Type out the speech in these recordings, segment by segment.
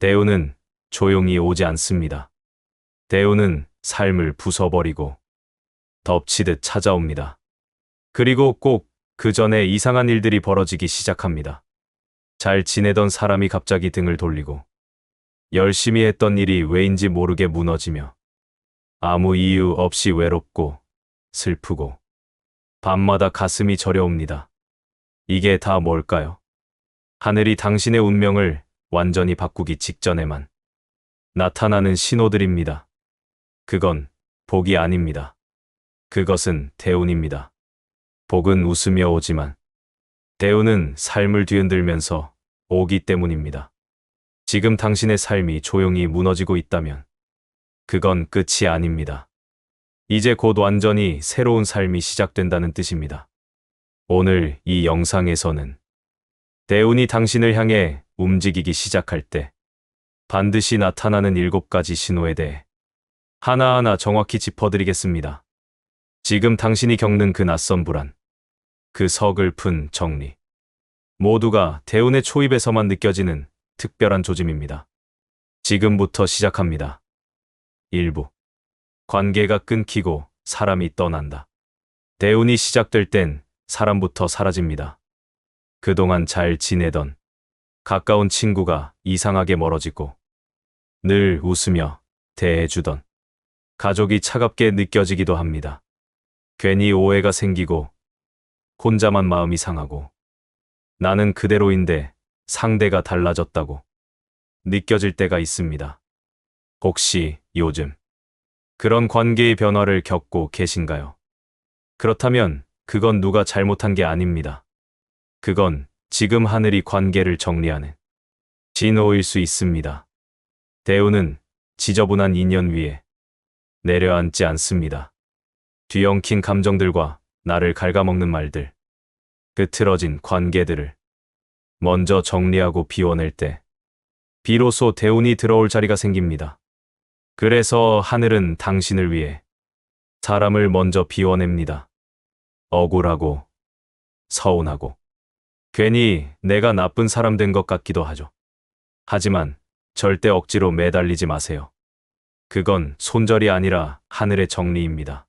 대우는 조용히 오지 않습니다. 대우는 삶을 부숴버리고 덮치듯 찾아옵니다. 그리고 꼭 그 전에 이상한 일들이 벌어지기 시작합니다. 잘 지내던 사람이 갑자기 등을 돌리고 열심히 했던 일이 왜인지 모르게 무너지며 아무 이유 없이 외롭고 슬프고 밤마다 가슴이 저려옵니다. 이게 다 뭘까요? 하늘이 당신의 운명을 완전히 바꾸기 직전에만 나타나는 신호들입니다. 그건 복이 아닙니다. 그것은 대운입니다. 복은 웃으며 오지만 대운은 삶을 뒤흔들면서 오기 때문입니다. 지금 당신의 삶이 조용히 무너지고 있다면 그건 끝이 아닙니다. 이제 곧 완전히 새로운 삶이 시작된다는 뜻입니다. 오늘 이 영상에서는 대운이 당신을 향해 움직이기 시작할 때 반드시 나타나는 7가지 신호에 대해 하나하나 정확히 짚어드리겠습니다. 지금 당신이 겪는 그 낯선 불안, 그 서글픈 정리, 모두가 대운의 초입에서만 느껴지는 특별한 조짐입니다. 지금부터 시작합니다. 1부. 관계가 끊기고 사람이 떠난다. 대운이 시작될 땐 사람부터 사라집니다. 그동안 잘 지내던 가까운 친구가 이상하게 멀어지고 늘 웃으며 대해주던 가족이 차갑게 느껴지기도 합니다. 괜히 오해가 생기고 혼자만 마음이 상하고 나는 그대로인데 상대가 달라졌다고 느껴질 때가 있습니다. 혹시 요즘 그런 관계의 변화를 겪고 계신가요? 그렇다면 그건 누가 잘못한 게 아닙니다. 그건 지금 하늘이 관계를 정리하는 진호일 수 있습니다. 대운은 지저분한 인연 위에 내려앉지 않습니다. 뒤엉킨 감정들과 나를 갉아먹는 말들, 흐트러진 관계들을 먼저 정리하고 비워낼 때 비로소 대운이 들어올 자리가 생깁니다. 그래서 하늘은 당신을 위해 사람을 먼저 비워냅니다. 억울하고 서운하고 괜히 내가 나쁜 사람 된 것 같기도 하죠. 하지만 절대 억지로 매달리지 마세요. 그건 손절이 아니라 하늘의 정리입니다.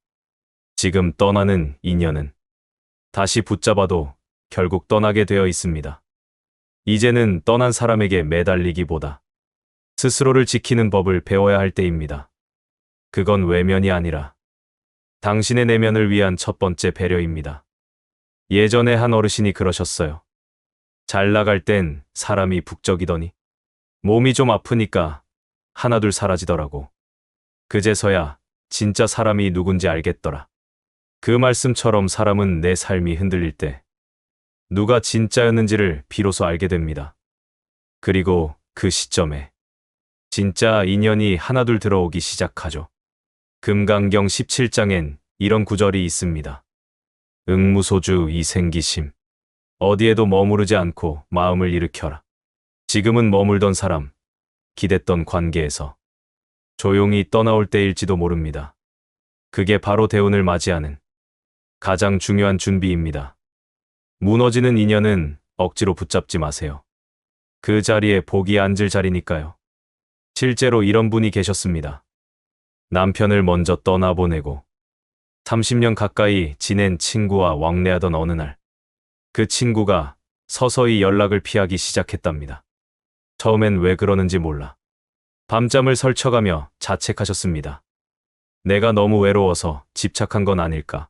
지금 떠나는 인연은 다시 붙잡아도 결국 떠나게 되어 있습니다. 이제는 떠난 사람에게 매달리기보다 스스로를 지키는 법을 배워야 할 때입니다. 그건 외면이 아니라 당신의 내면을 위한 첫 번째 배려입니다. 예전에 한 어르신이 그러셨어요. 잘 나갈 땐 사람이 북적이더니 몸이 좀 아프니까 하나둘 사라지더라고. 그제서야 진짜 사람이 누군지 알겠더라. 그 말씀처럼 사람은 내 삶이 흔들릴 때 누가 진짜였는지를 비로소 알게 됩니다. 그리고 그 시점에 진짜 인연이 하나둘 들어오기 시작하죠. 금강경 17장엔 이런 구절이 있습니다. 응무소주 이생기심. 어디에도 머무르지 않고 마음을 일으켜라. 지금은 머물던 사람, 기댔던 관계에서 조용히 떠나올 때일지도 모릅니다. 그게 바로 대운을 맞이하는 가장 중요한 준비입니다. 무너지는 인연은 억지로 붙잡지 마세요. 그 자리에 복이 앉을 자리니까요. 실제로 이런 분이 계셨습니다. 남편을 먼저 떠나보내고 30년 가까이 지낸 친구와 왕래하던 어느 날, 그 친구가 서서히 연락을 피하기 시작했답니다. 처음엔 왜 그러는지 몰라 밤잠을 설쳐가며 자책하셨습니다. 내가 너무 외로워서 집착한 건 아닐까.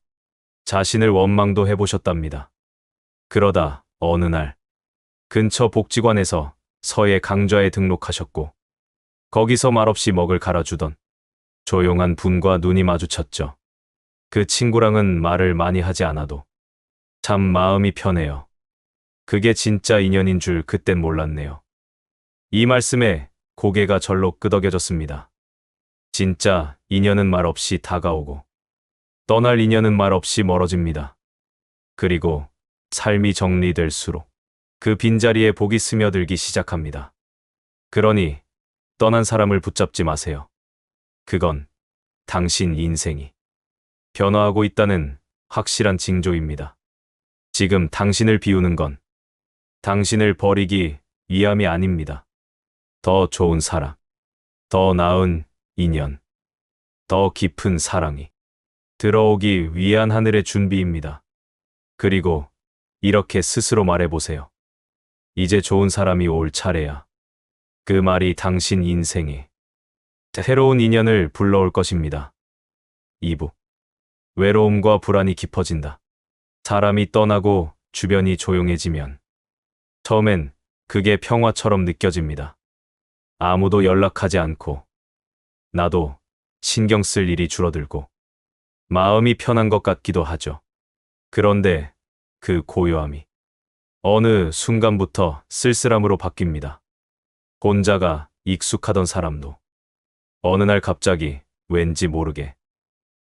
자신을 원망도 해보셨답니다. 그러다 어느 날 근처 복지관에서 서예 강좌에 등록하셨고 거기서 말없이 먹을 갈아주던 조용한 분과 눈이 마주쳤죠. 그 친구랑은 말을 많이 하지 않아도 참 마음이 편해요. 그게 진짜 인연인 줄 그땐 몰랐네요. 이 말씀에 고개가 절로 끄덕여졌습니다. 진짜 인연은 말없이 다가오고 떠날 인연은 말없이 멀어집니다. 그리고 삶이 정리될수록 그 빈자리에 복이 스며들기 시작합니다. 그러니 떠난 사람을 붙잡지 마세요. 그건 당신 인생이 변화하고 있다는 확실한 징조입니다. 지금 당신을 비우는 건 당신을 버리기 위함이 아닙니다. 더 좋은 사랑, 더 나은 인연, 더 깊은 사랑이 들어오기 위한 하늘의 준비입니다. 그리고 이렇게 스스로 말해보세요. 이제 좋은 사람이 올 차례야. 그 말이 당신 인생에 새로운 인연을 불러올 것입니다. 2부. 외로움과 불안이 깊어진다. 사람이 떠나고 주변이 조용해지면 처음엔 그게 평화처럼 느껴집니다. 아무도 연락하지 않고 나도 신경 쓸 일이 줄어들고 마음이 편한 것 같기도 하죠. 그런데 그 고요함이 어느 순간부터 쓸쓸함으로 바뀝니다. 혼자가 익숙하던 사람도 어느 날 갑자기 왠지 모르게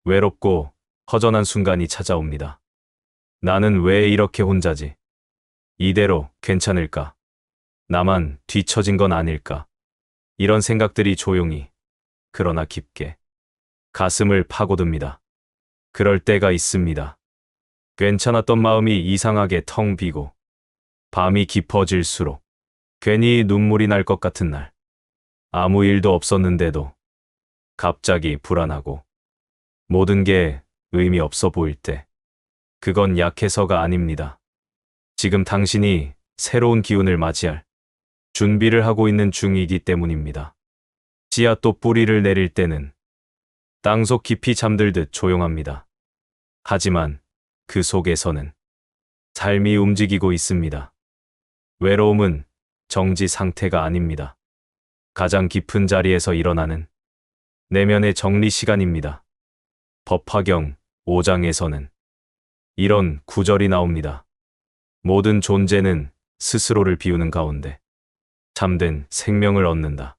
외롭고 허전한 순간이 찾아옵니다. 나는 왜 이렇게 혼자지? 이대로 괜찮을까? 나만 뒤처진 건 아닐까? 이런 생각들이 조용히, 그러나 깊게 가슴을 파고듭니다. 그럴 때가 있습니다. 괜찮았던 마음이 이상하게 텅 비고 밤이 깊어질수록 괜히 눈물이 날 것 같은 날. 아무 일도 없었는데도 갑자기 불안하고 모든 게 의미 없어 보일 때 그건 약해서가 아닙니다. 지금 당신이 새로운 기운을 맞이할 준비를 하고 있는 중이기 때문입니다. 씨앗도 뿌리를 내릴 때는 땅속 깊이 잠들듯 조용합니다. 하지만 그 속에서는 삶이 움직이고 있습니다. 외로움은 정지 상태가 아닙니다. 가장 깊은 자리에서 일어나는 내면의 정리 시간입니다. 법화경 5장에서는 이런 구절이 나옵니다. 모든 존재는 스스로를 비우는 가운데 참된 생명을 얻는다.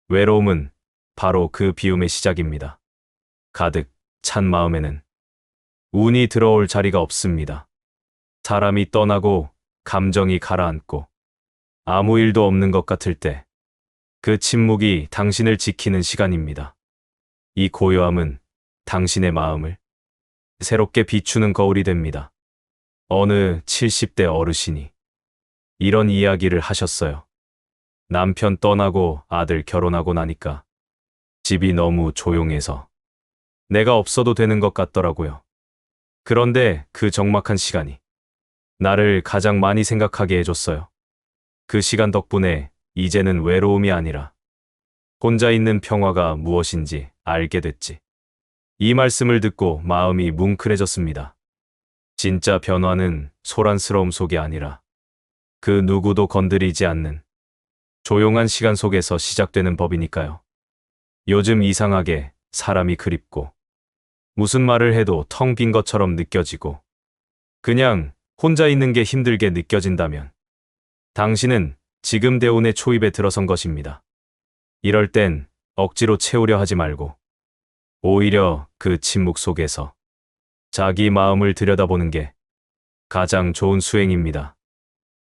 외로움은 바로 그 비움의 시작입니다. 가득 찬 마음에는 운이 들어올 자리가 없습니다. 사람이 떠나고 감정이 가라앉고 아무 일도 없는 것 같을 때 그 침묵이 당신을 지키는 시간입니다. 이 고요함은 당신의 마음을 새롭게 비추는 거울이 됩니다. 어느 70대 어르신이 이런 이야기를 하셨어요. 남편 떠나고 아들 결혼하고 나니까 집이 너무 조용해서 내가 없어도 되는 것 같더라고요. 그런데 그 적막한 시간이 나를 가장 많이 생각하게 해줬어요. 그 시간 덕분에 이제는 외로움이 아니라 혼자 있는 평화가 무엇인지 알게 됐지. 이 말씀을 듣고 마음이 뭉클해졌습니다. 진짜 변화는 소란스러움 속이 아니라 그 누구도 건드리지 않는 조용한 시간 속에서 시작되는 법이니까요. 요즘 이상하게 사람이 그립고 무슨 말을 해도 텅 빈 것처럼 느껴지고 그냥 혼자 있는 게 힘들게 느껴진다면 당신은 지금 대운의 초입에 들어선 것입니다. 이럴 땐 억지로 채우려 하지 말고 오히려 그 침묵 속에서 자기 마음을 들여다보는 게 가장 좋은 수행입니다.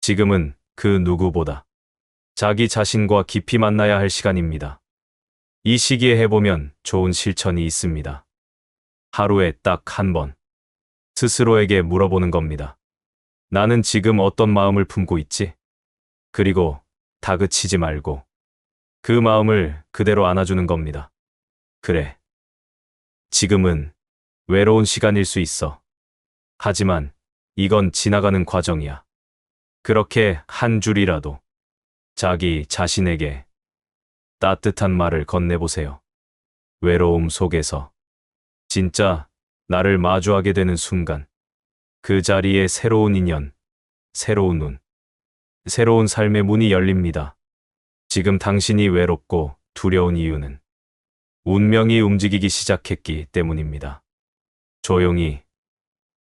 지금은 그 누구보다 자기 자신과 깊이 만나야 할 시간입니다. 이 시기에 해보면 좋은 실천이 있습니다. 하루에 딱 한 번 스스로에게 물어보는 겁니다. 나는 지금 어떤 마음을 품고 있지? 그리고 다그치지 말고 그 마음을 그대로 안아주는 겁니다. 그래. 지금은 외로운 시간일 수 있어. 하지만 이건 지나가는 과정이야. 그렇게 한 줄이라도 자기 자신에게 따뜻한 말을 건네보세요. 외로움 속에서 진짜 나를 마주하게 되는 순간 그 자리에 새로운 인연, 새로운 운, 새로운 삶의 문이 열립니다. 지금 당신이 외롭고 두려운 이유는 운명이 움직이기 시작했기 때문입니다. 조용히,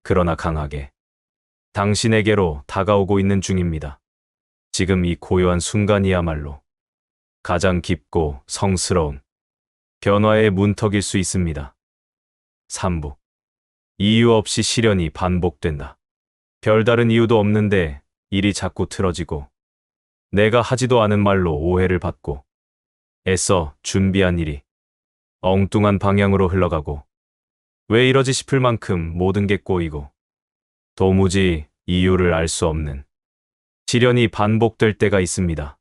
그러나 강하게 당신에게로 다가오고 있는 중입니다. 지금 이 고요한 순간이야말로 가장 깊고 성스러운 변화의 문턱일 수 있습니다. 3부. 이유 없이 시련이 반복된다. 별다른 이유도 없는데 일이 자꾸 틀어지고 내가 하지도 않은 말로 오해를 받고 애써 준비한 일이 엉뚱한 방향으로 흘러가고 왜 이러지 싶을 만큼 모든 게 꼬이고 도무지 이유를 알 수 없는 시련이 반복될 때가 있습니다.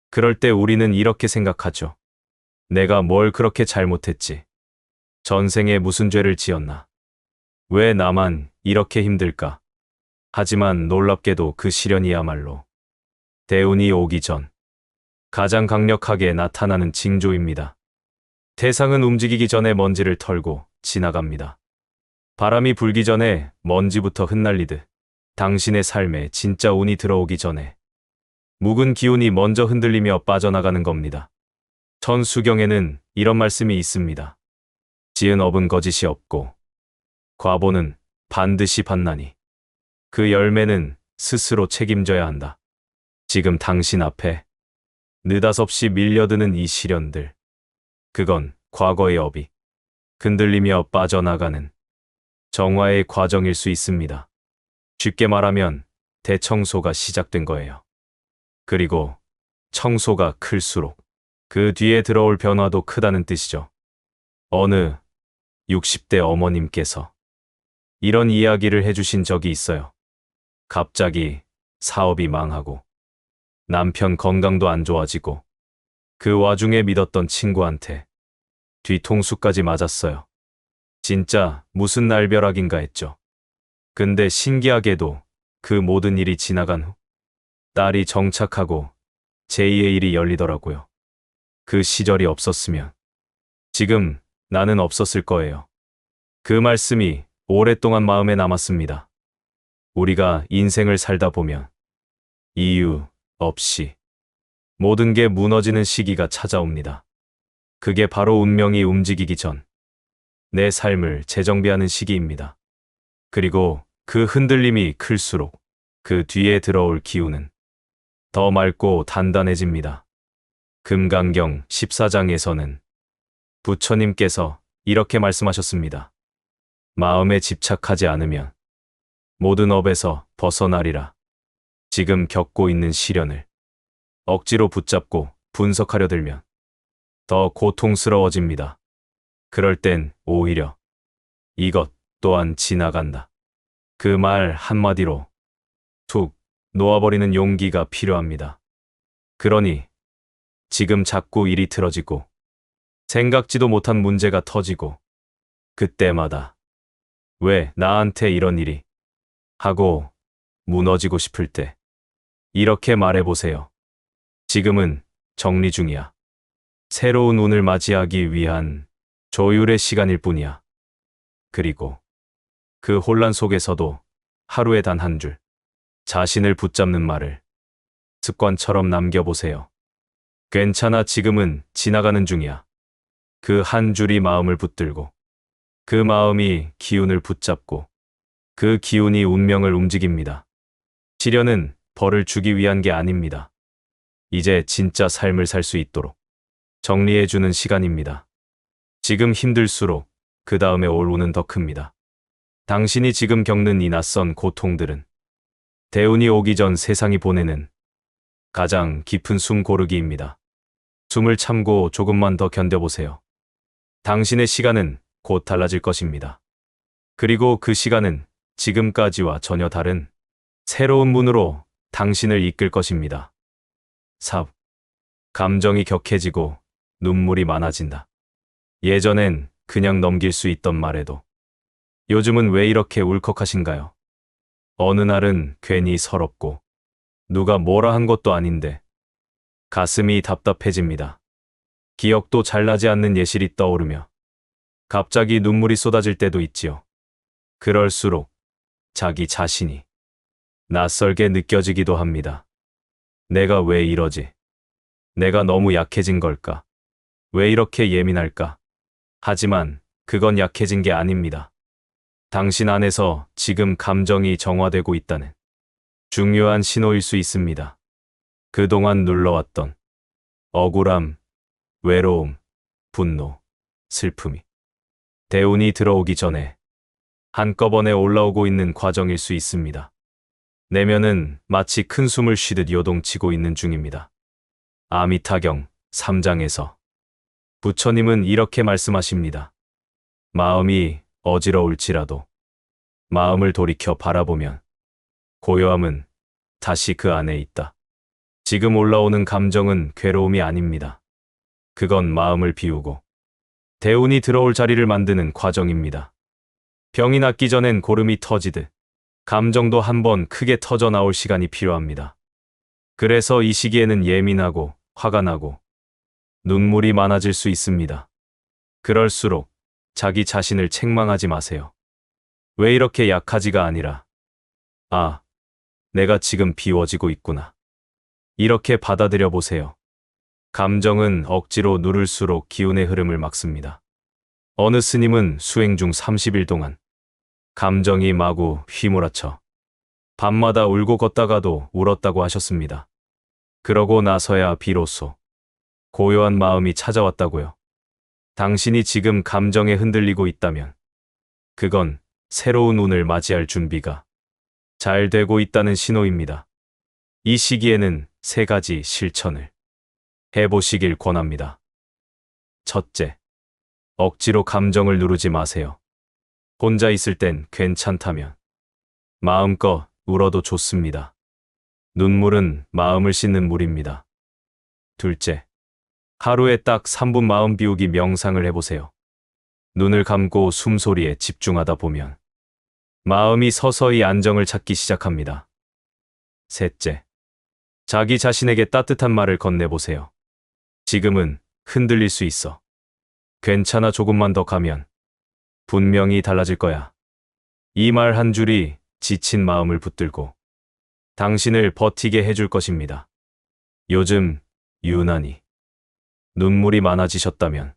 그럴 때 우리는 이렇게 생각하죠. 내가 뭘 그렇게 잘못했지? 전생에 무슨 죄를 지었나? 왜 나만 이렇게 힘들까? 하지만 놀랍게도 그 시련이야말로 대운이 오기 전 가장 강력하게 나타나는 징조입니다. 태상은 움직이기 전에 먼지를 털고 지나갑니다. 바람이 불기 전에 먼지부터 흩날리듯 당신의 삶에 진짜 운이 들어오기 전에 묵은 기운이 먼저 흔들리며 빠져나가는 겁니다. 천수경에는 이런 말씀이 있습니다. 지은 업은 거짓이 없고 과보는 반드시 받나니 그 열매는 스스로 책임져야 한다. 지금 당신 앞에 느닷없이 밀려드는 이 시련들, 그건 과거의 업이 흔들리며 빠져나가는 정화의 과정일 수 있습니다. 쉽게 말하면 대청소가 시작된 거예요. 그리고 청소가 클수록 그 뒤에 들어올 변화도 크다는 뜻이죠. 어느 60대 어머님께서 이런 이야기를 해주신 적이 있어요. 갑자기 사업이 망하고 남편 건강도 안 좋아지고 그 와중에 믿었던 친구한테 뒤통수까지 맞았어요. 진짜 무슨 날벼락인가 했죠. 근데 신기하게도 그 모든 일이 지나간 후 딸이 정착하고 제2의 일이 열리더라고요. 그 시절이 없었으면 지금 나는 없었을 거예요. 그 말씀이 오랫동안 마음에 남았습니다. 우리가 인생을 살다 보면 이유 없이 모든 게 무너지는 시기가 찾아옵니다. 그게 바로 운명이 움직이기 전 내 삶을 재정비하는 시기입니다. 그리고 그 흔들림이 클수록 그 뒤에 들어올 기운은 더 맑고 단단해집니다. 금강경 14장에서는 부처님께서 이렇게 말씀하셨습니다. 마음에 집착하지 않으면 모든 업에서 벗어나리라. 지금 겪고 있는 시련을 억지로 붙잡고 분석하려 들면 더 고통스러워집니다. 그럴 땐 오히려 이것 또한 지나간다. 그 말 한마디로 툭 놓아버리는 용기가 필요합니다. 그러니 지금 자꾸 일이 틀어지고 생각지도 못한 문제가 터지고 그때마다 왜 나한테 이런 일이 하고 무너지고 싶을 때 이렇게 말해보세요. 지금은 정리 중이야. 새로운 운을 맞이하기 위한 조율의 시간일 뿐이야. 그리고 그 혼란 속에서도 하루에 단 한 줄 자신을 붙잡는 말을 습관처럼 남겨보세요. 괜찮아, 지금은 지나가는 중이야. 그 한 줄이 마음을 붙들고 그 마음이 기운을 붙잡고 그 기운이 운명을 움직입니다. 시련은 벌을 주기 위한 게 아닙니다. 이제 진짜 삶을 살 수 있도록 정리해주는 시간입니다. 지금 힘들수록 그 다음에 올 운은 더 큽니다. 당신이 지금 겪는 이 낯선 고통들은 대운이 오기 전 세상이 보내는 가장 깊은 숨 고르기입니다. 숨을 참고 조금만 더 견뎌보세요. 당신의 시간은 곧 달라질 것입니다. 그리고 그 시간은 지금까지와 전혀 다른 새로운 문으로 당신을 이끌 것입니다. 4. 감정이 격해지고 눈물이 많아진다. 예전엔 그냥 넘길 수 있던 말에도 요즘은 왜 이렇게 울컥하신가요? 어느 날은 괜히 서럽고 누가 뭐라 한 것도 아닌데 가슴이 답답해집니다. 기억도 잘 나지 않는 예실이 떠오르며 갑자기 눈물이 쏟아질 때도 있지요. 그럴수록 자기 자신이 낯설게 느껴지기도 합니다. 내가 왜 이러지? 내가 너무 약해진 걸까? 왜 이렇게 예민할까? 하지만 그건 약해진 게 아닙니다. 당신 안에서 지금 감정이 정화되고 있다는 중요한 신호일 수 있습니다. 그동안 눌러왔던 억울함, 외로움, 분노, 슬픔이 대운이 들어오기 전에 한꺼번에 올라오고 있는 과정일 수 있습니다. 내면은 마치 큰 숨을 쉬듯 요동치고 있는 중입니다. 아미타경 3장에서 부처님은 이렇게 말씀하십니다. 마음이 어지러울지라도 마음을 돌이켜 바라보면 고요함은 다시 그 안에 있다. 지금 올라오는 감정은 괴로움이 아닙니다. 그건 마음을 비우고 대운이 들어올 자리를 만드는 과정입니다. 병이 낫기 전엔 고름이 터지듯 감정도 한번 크게 터져 나올 시간이 필요합니다. 그래서 이 시기에는 예민하고 화가 나고 눈물이 많아질 수 있습니다. 그럴수록 자기 자신을 책망하지 마세요. 왜 이렇게 약하지가 아니라, 아, 내가 지금 비워지고 있구나. 이렇게 받아들여 보세요. 감정은 억지로 누를수록 기운의 흐름을 막습니다. 어느 스님은 수행 중 30일 동안 감정이 마구 휘몰아쳐 밤마다 울고 걷다가도 울었다고 하셨습니다. 그러고 나서야 비로소 고요한 마음이 찾아왔다고요. 당신이 지금 감정에 흔들리고 있다면 그건 새로운 운을 맞이할 준비가 잘 되고 있다는 신호입니다. 이 시기에는 3가지 실천을 해보시길 권합니다. 첫째, 억지로 감정을 누르지 마세요. 혼자 있을 땐 괜찮다면 마음껏 울어도 좋습니다. 눈물은 마음을 씻는 물입니다. 둘째, 하루에 딱 3분 마음 비우기 명상을 해보세요. 눈을 감고 숨소리에 집중하다 보면 마음이 서서히 안정을 찾기 시작합니다. 셋째, 자기 자신에게 따뜻한 말을 건네보세요. 지금은 흔들릴 수 있어. 괜찮아, 조금만 더 가면 분명히 달라질 거야. 이 말 한 줄이 지친 마음을 붙들고 당신을 버티게 해줄 것입니다. 요즘 유난히 눈물이 많아지셨다면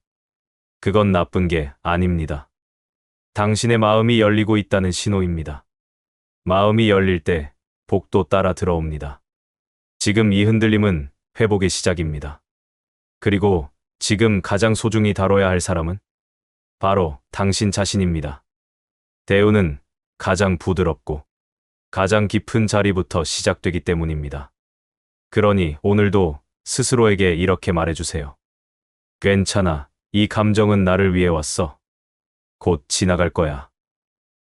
그건 나쁜 게 아닙니다. 당신의 마음이 열리고 있다는 신호입니다. 마음이 열릴 때 복도 따라 들어옵니다. 지금 이 흔들림은 회복의 시작입니다. 그리고 지금 가장 소중히 다뤄야 할 사람은 바로 당신 자신입니다. 대운은 가장 부드럽고 가장 깊은 자리부터 시작되기 때문입니다. 그러니 오늘도 스스로에게 이렇게 말해주세요. 괜찮아, 이 감정은 나를 위해 왔어. 곧 지나갈 거야.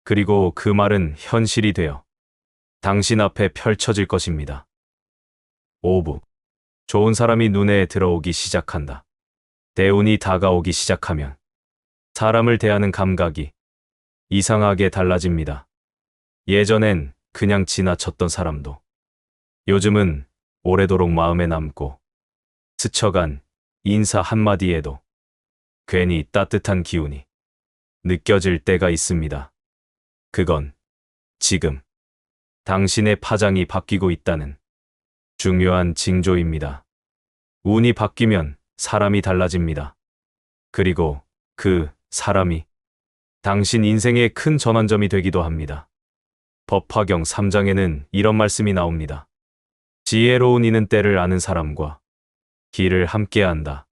그리고 그 말은 현실이 되어 당신 앞에 펼쳐질 것입니다. 5부. 좋은 사람이 눈에 들어오기 시작한다. 대운이 다가오기 시작하면 사람을 대하는 감각이 이상하게 달라집니다. 예전엔 그냥 지나쳤던 사람도 요즘은 오래도록 마음에 남고 스쳐간 인사 한마디에도 괜히 따뜻한 기운이 느껴질 때가 있습니다. 그건 지금 당신의 파장이 바뀌고 있다는 중요한 징조입니다. 운이 바뀌면 사람이 달라집니다. 그리고 그 사람이 당신 인생의 큰 전환점이 되기도 합니다. 법화경 3장에는 이런 말씀이 나옵니다. 지혜로운 이는 때를 아는 사람과 길을 함께한다.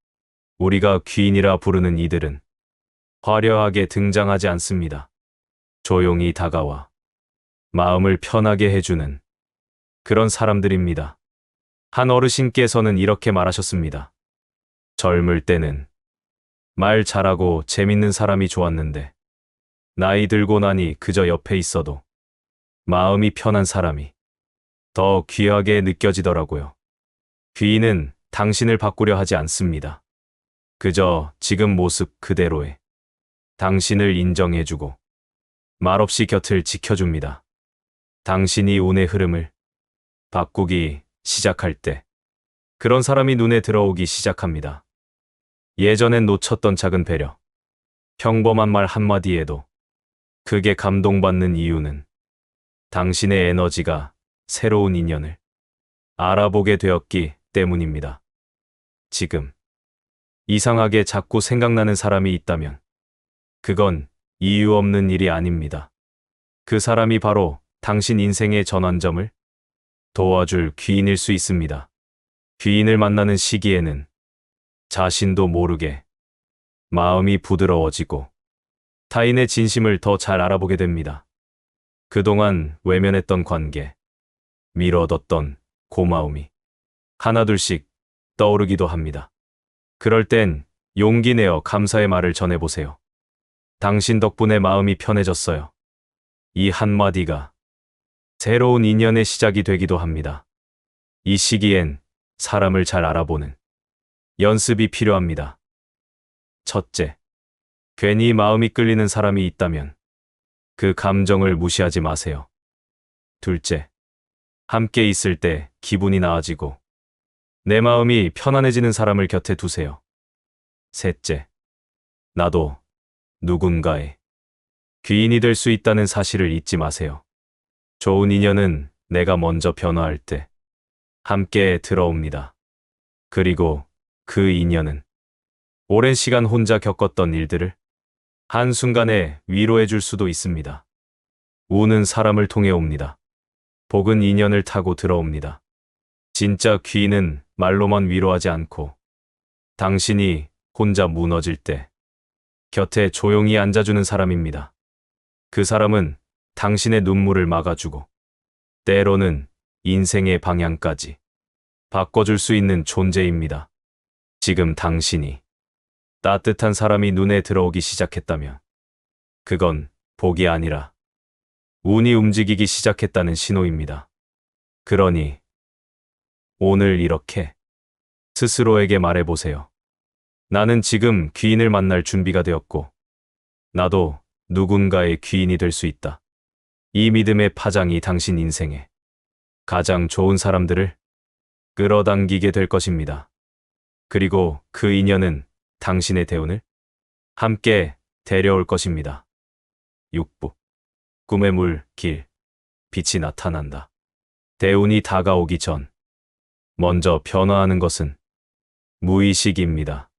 우리가 귀인이라 부르는 이들은 화려하게 등장하지 않습니다. 조용히 다가와 마음을 편하게 해주는 그런 사람들입니다. 한 어르신께서는 이렇게 말하셨습니다. 젊을 때는 말 잘하고 재밌는 사람이 좋았는데 나이 들고 나니 그저 옆에 있어도 마음이 편한 사람이 더 귀하게 느껴지더라고요. 귀인은 당신을 바꾸려 하지 않습니다. 그저 지금 모습 그대로의 당신을 인정해주고 말없이 곁을 지켜줍니다. 당신이 운의 흐름을 바꾸기 시작할 때 그런 사람이 눈에 들어오기 시작합니다. 예전엔 놓쳤던 작은 배려, 평범한 말 한마디에도 크게 감동받는 이유는 당신의 에너지가 새로운 인연을 알아보게 되었기 때문입니다. 지금 이상하게 자꾸 생각나는 사람이 있다면 그건 이유 없는 일이 아닙니다. 그 사람이 바로 당신 인생의 전환점을 도와줄 귀인일 수 있습니다. 귀인을 만나는 시기에는 자신도 모르게 마음이 부드러워지고 타인의 진심을 더 잘 알아보게 됩니다. 그동안 외면했던 관계, 미뤄뒀던 고마움이 하나둘씩 떠오르기도 합니다. 그럴 땐 용기 내어 감사의 말을 전해보세요. 당신 덕분에 마음이 편해졌어요. 이 한마디가 새로운 인연의 시작이 되기도 합니다. 이 시기엔 사람을 잘 알아보는 연습이 필요합니다. 첫째, 괜히 마음이 끌리는 사람이 있다면 그 감정을 무시하지 마세요. 둘째, 함께 있을 때 기분이 나아지고 내 마음이 편안해지는 사람을 곁에 두세요. 셋째, 나도 누군가의 귀인이 될 수 있다는 사실을 잊지 마세요. 좋은 인연은 내가 먼저 변화할 때 함께 들어옵니다. 그리고 그 인연은 오랜 시간 혼자 겪었던 일들을 한순간에 위로해 줄 수도 있습니다. 운은 사람을 통해 옵니다. 복은 인연을 타고 들어옵니다. 진짜 귀인은 말로만 위로하지 않고 당신이 혼자 무너질 때 곁에 조용히 앉아주는 사람입니다. 그 사람은 당신의 눈물을 막아주고 때로는 인생의 방향까지 바꿔줄 수 있는 존재입니다. 지금 당신이 따뜻한 사람이 눈에 들어오기 시작했다면 그건 복이 아니라 운이 움직이기 시작했다는 신호입니다. 그러니 오늘 이렇게 스스로에게 말해보세요. 나는 지금 귀인을 만날 준비가 되었고 나도 누군가의 귀인이 될 수 있다. 이 믿음의 파장이 당신 인생에 가장 좋은 사람들을 끌어당기게 될 것입니다. 그리고 그 인연은 당신의 대운을 함께 데려올 것입니다. 6부 꿈의 물, 길, 빛이 나타난다. 대운이 다가오기 전 먼저 변화하는 것은 무의식입니다.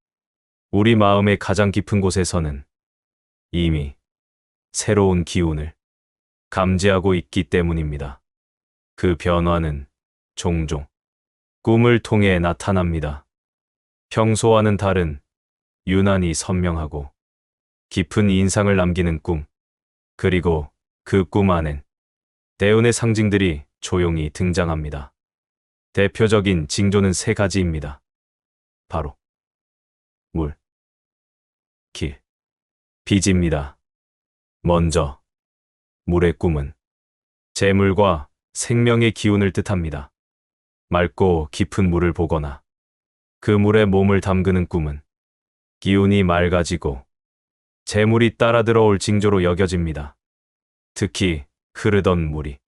우리 마음의 가장 깊은 곳에서는 이미 새로운 기운을 감지하고 있기 때문입니다. 그 변화는 종종 꿈을 통해 나타납니다. 평소와는 다른 유난히 선명하고 깊은 인상을 남기는 꿈, 그리고 그 꿈 안엔 대운의 상징들이 조용히 등장합니다. 대표적인 징조는 세 가지입니다. 바로 물, 길, 빛입니다. 먼저 물의 꿈은 재물과 생명의 기운을 뜻합니다. 맑고 깊은 물을 보거나 그 물에 몸을 담그는 꿈은 기운이 맑아지고 재물이 따라 들어올 징조로 여겨집니다. 특히 흐르던 물이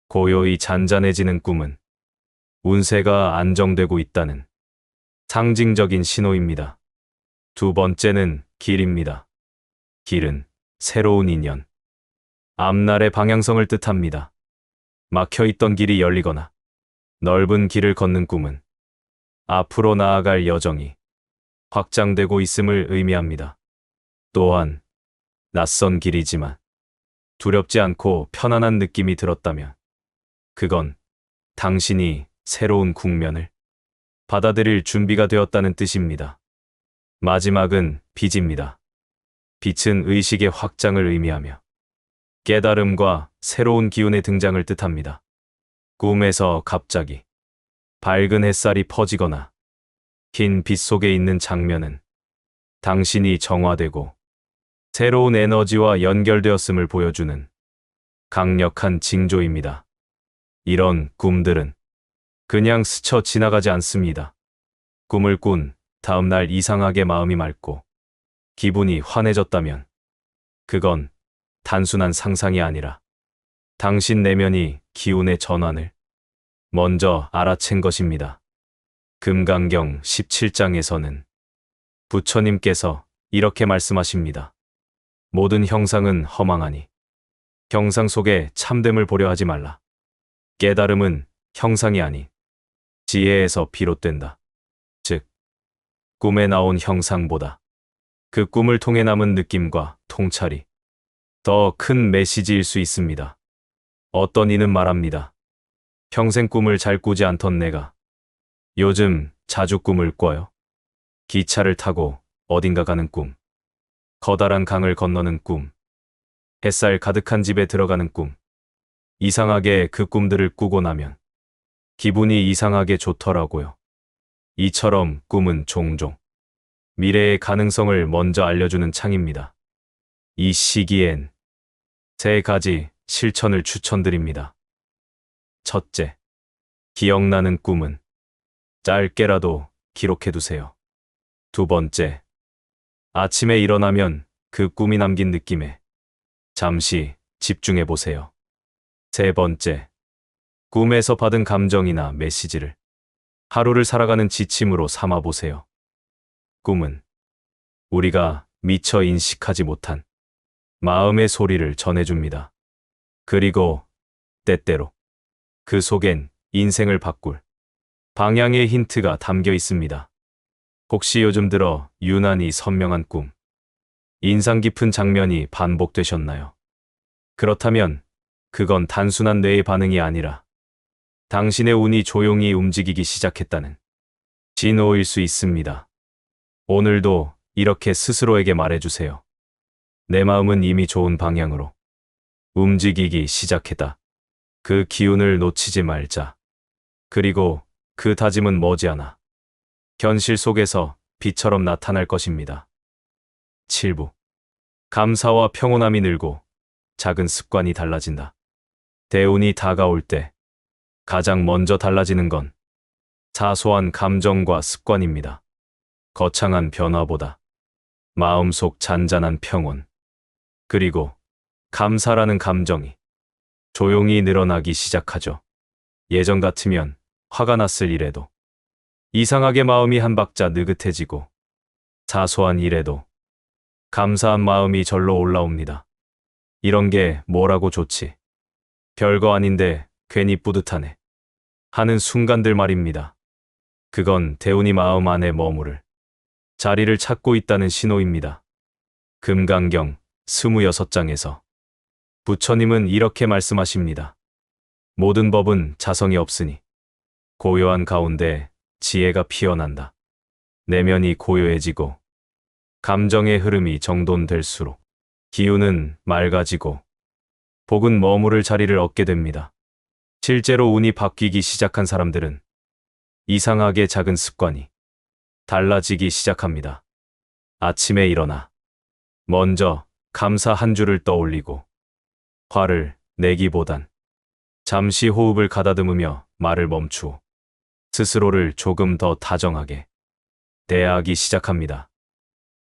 고요히 잔잔해지는 꿈은 운세가 안정되고 있다는 상징적인 신호입니다. 두 번째는 길입니다. 길은 새로운 인연, 앞날의 방향성을 뜻합니다. 막혀있던 길이 열리거나 넓은 길을 걷는 꿈은 앞으로 나아갈 여정이 확장되고 있음을 의미합니다. 또한 낯선 길이지만 두렵지 않고 편안한 느낌이 들었다면 그건 당신이 새로운 국면을 받아들일 준비가 되었다는 뜻입니다. 마지막은 빛입니다. 빛은 의식의 확장을 의미하며 깨달음과 새로운 기운의 등장을 뜻합니다. 꿈에서 갑자기 밝은 햇살이 퍼지거나 흰 빛 속에 있는 장면은 당신이 정화되고 새로운 에너지와 연결되었음을 보여주는 강력한 징조입니다. 이런 꿈들은 그냥 스쳐 지나가지 않습니다. 꿈을 꾼 다음 날 이상하게 마음이 맑고 기분이 환해졌다면 그건 단순한 상상이 아니라 당신 내면이 기운의 전환을 먼저 알아챈 것입니다. 금강경 17장에서는 부처님께서 이렇게 말씀하십니다. 모든 형상은 허망하니 형상 속에 참됨을 보려 하지 말라. 깨달음은 형상이 아닌 지혜에서 비롯된다. 즉, 꿈에 나온 형상보다 그 꿈을 통해 남은 느낌과 통찰이 더 큰 메시지일 수 있습니다. 어떤 이는 말합니다. 평생 꿈을 잘 꾸지 않던 내가 요즘 자주 꿈을 꿔요. 기차를 타고 어딘가 가는 꿈, 커다란 강을 건너는 꿈, 햇살 가득한 집에 들어가는 꿈. 이상하게 그 꿈들을 꾸고 나면 기분이 이상하게 좋더라고요. 이처럼 꿈은 종종 미래의 가능성을 먼저 알려주는 창입니다. 이 시기엔 세 가지 실천을 추천드립니다. 첫째, 기억나는 꿈은 짧게라도 기록해 두세요. 두 번째, 아침에 일어나면 그 꿈이 남긴 느낌에 잠시 집중해 보세요. 세 번째, 꿈에서 받은 감정이나 메시지를 하루를 살아가는 지침으로 삼아 보세요. 꿈은 우리가 미처 인식하지 못한 마음의 소리를 전해줍니다. 그리고 때때로 그 속엔 인생을 바꿀 방향의 힌트가 담겨 있습니다. 혹시 요즘 들어 유난히 선명한 꿈, 인상 깊은 장면이 반복되셨나요? 그렇다면 그건 단순한 뇌의 반응이 아니라 당신의 운이 조용히 움직이기 시작했다는 신호일 수 있습니다. 오늘도 이렇게 스스로에게 말해주세요. 내 마음은 이미 좋은 방향으로 움직이기 시작했다. 그 기운을 놓치지 말자. 그리고 그 다짐은 머지않아 현실 속에서 빛처럼 나타날 것입니다. 7부. 감사와 평온함이 늘고 작은 습관이 달라진다. 대운이 다가올 때 가장 먼저 달라지는 건 사소한 감정과 습관입니다. 거창한 변화보다 마음속 잔잔한 평온, 그리고 감사라는 감정이 조용히 늘어나기 시작하죠. 예전 같으면 화가 났을 일에도 이상하게 마음이 한 박자 느긋해지고 사소한 일에도 감사한 마음이 절로 올라옵니다. 이런 게 뭐라고 좋지? 별거 아닌데 괜히 뿌듯하네 하는 순간들 말입니다. 그건 대운이 마음 안에 머무를 자리를 찾고 있다는 신호입니다. 금강경 26장에서 부처님은 이렇게 말씀하십니다. 모든 법은 자성이 없으니 고요한 가운데 지혜가 피어난다. 내면이 고요해지고 감정의 흐름이 정돈될수록 기운은 맑아지고 복은 머무를 자리를 얻게 됩니다. 실제로 운이 바뀌기 시작한 사람들은 이상하게 작은 습관이 달라지기 시작합니다. 아침에 일어나 먼저 감사 한 줄을 떠올리고 화를 내기보단 잠시 호흡을 가다듬으며 말을 멈추어 스스로를 조금 더 다정하게 대하기 시작합니다.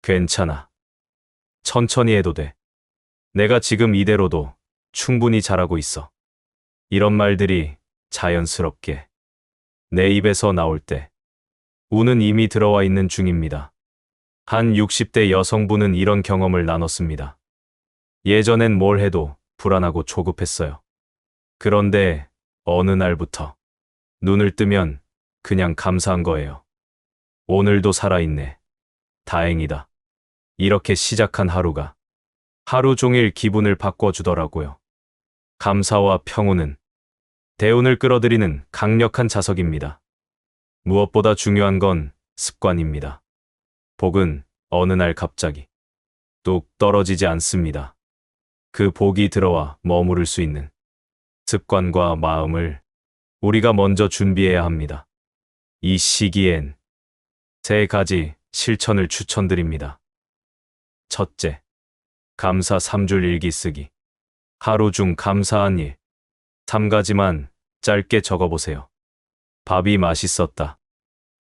괜찮아. 천천히 해도 돼. 내가 지금 이대로도 충분히 잘하고 있어. 이런 말들이 자연스럽게 내 입에서 나올 때 운은 이미 들어와 있는 중입니다. 한 60대 여성분은 이런 경험을 나눴습니다. 예전엔 뭘 해도 불안하고 조급했어요. 그런데 어느 날부터 눈을 뜨면 그냥 감사한 거예요. 오늘도 살아있네. 다행이다. 이렇게 시작한 하루가 하루 종일 기분을 바꿔주더라고요. 감사와 평온은 대운을 끌어들이는 강력한 자석입니다. 무엇보다 중요한 건 습관입니다. 복은 어느 날 갑자기 뚝 떨어지지 않습니다. 그 복이 들어와 머무를 수 있는 습관과 마음을 우리가 먼저 준비해야 합니다. 이 시기엔 3가지 실천을 추천드립니다. 첫째, 감사 3줄 일기 쓰기. 하루 중 감사한 일 3가지만 짧게 적어보세요. 밥이 맛있었다.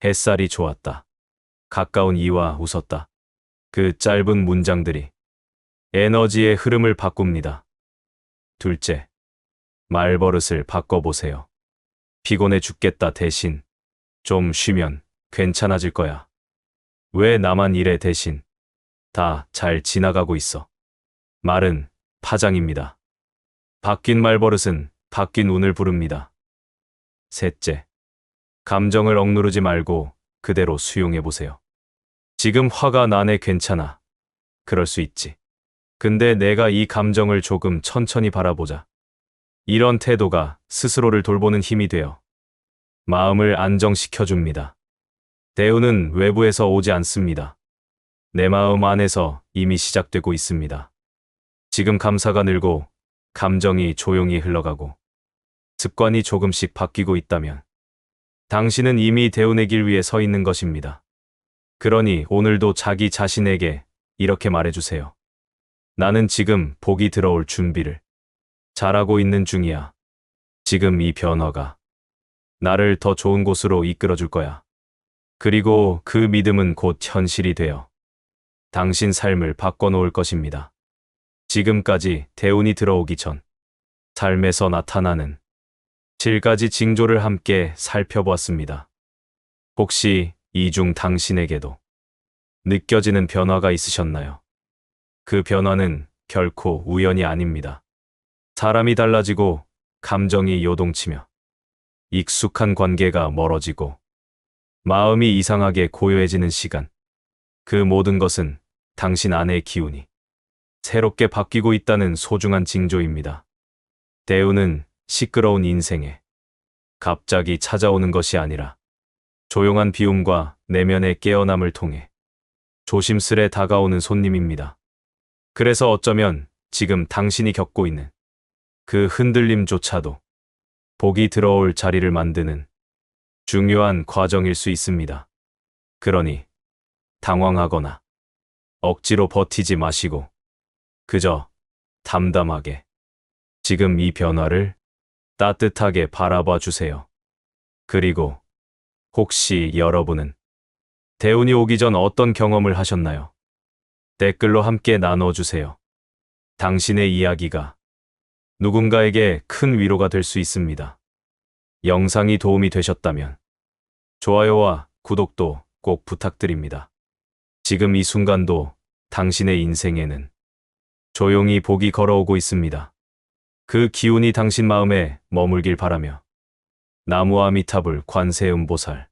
햇살이 좋았다. 가까운 이와 웃었다. 그 짧은 문장들이 에너지의 흐름을 바꿉니다. 둘째, 말버릇을 바꿔보세요. 피곤해 죽겠다 대신 좀 쉬면 괜찮아질 거야. 왜 나만 이래 대신 다 잘 지나가고 있어. 말은 파장입니다. 바뀐 말버릇은 바뀐 운을 부릅니다. 셋째, 감정을 억누르지 말고 그대로 수용해보세요. 지금 화가 나네 괜찮아. 그럴 수 있지. 근데 내가 이 감정을 조금 천천히 바라보자. 이런 태도가 스스로를 돌보는 힘이 되어 마음을 안정시켜줍니다. 대운은 외부에서 오지 않습니다. 내 마음 안에서 이미 시작되고 있습니다. 지금 감사가 늘고 감정이 조용히 흘러가고 습관이 조금씩 바뀌고 있다면 당신은 이미 대운의 길 위에 서 있는 것입니다. 그러니 오늘도 자기 자신에게 이렇게 말해주세요. 나는 지금 복이 들어올 준비를 잘하고 있는 중이야. 지금 이 변화가 나를 더 좋은 곳으로 이끌어줄 거야. 그리고 그 믿음은 곧 현실이 되어 당신 삶을 바꿔놓을 것입니다. 지금까지 대운이 들어오기 전 삶에서 나타나는 7가지 징조를 함께 살펴보았습니다. 혹시 이 중 당신에게도 느껴지는 변화가 있으셨나요? 그 변화는 결코 우연이 아닙니다. 사람이 달라지고 감정이 요동치며 익숙한 관계가 멀어지고 마음이 이상하게 고요해지는 시간. 그 모든 것은 당신 안의 기운이 새롭게 바뀌고 있다는 소중한 징조입니다. 대운은 시끄러운 인생에 갑자기 찾아오는 것이 아니라 조용한 비움과 내면의 깨어남을 통해 조심스레 다가오는 손님입니다. 그래서 어쩌면 지금 당신이 겪고 있는 그 흔들림조차도 복이 들어올 자리를 만드는 중요한 과정일 수 있습니다. 그러니 당황하거나 억지로 버티지 마시고 그저 담담하게 지금 이 변화를 따뜻하게 바라봐 주세요. 그리고 혹시 여러분은 대운이 오기 전 어떤 경험을 하셨나요? 댓글로 함께 나눠주세요. 당신의 이야기가 누군가에게 큰 위로가 될 수 있습니다. 영상이 도움이 되셨다면 좋아요와 구독도 꼭 부탁드립니다. 지금 이 순간도 당신의 인생에는 조용히 복이 걸어오고 있습니다. 그 기운이 당신 마음에 머물길 바라며 나무아미타불 관세음보살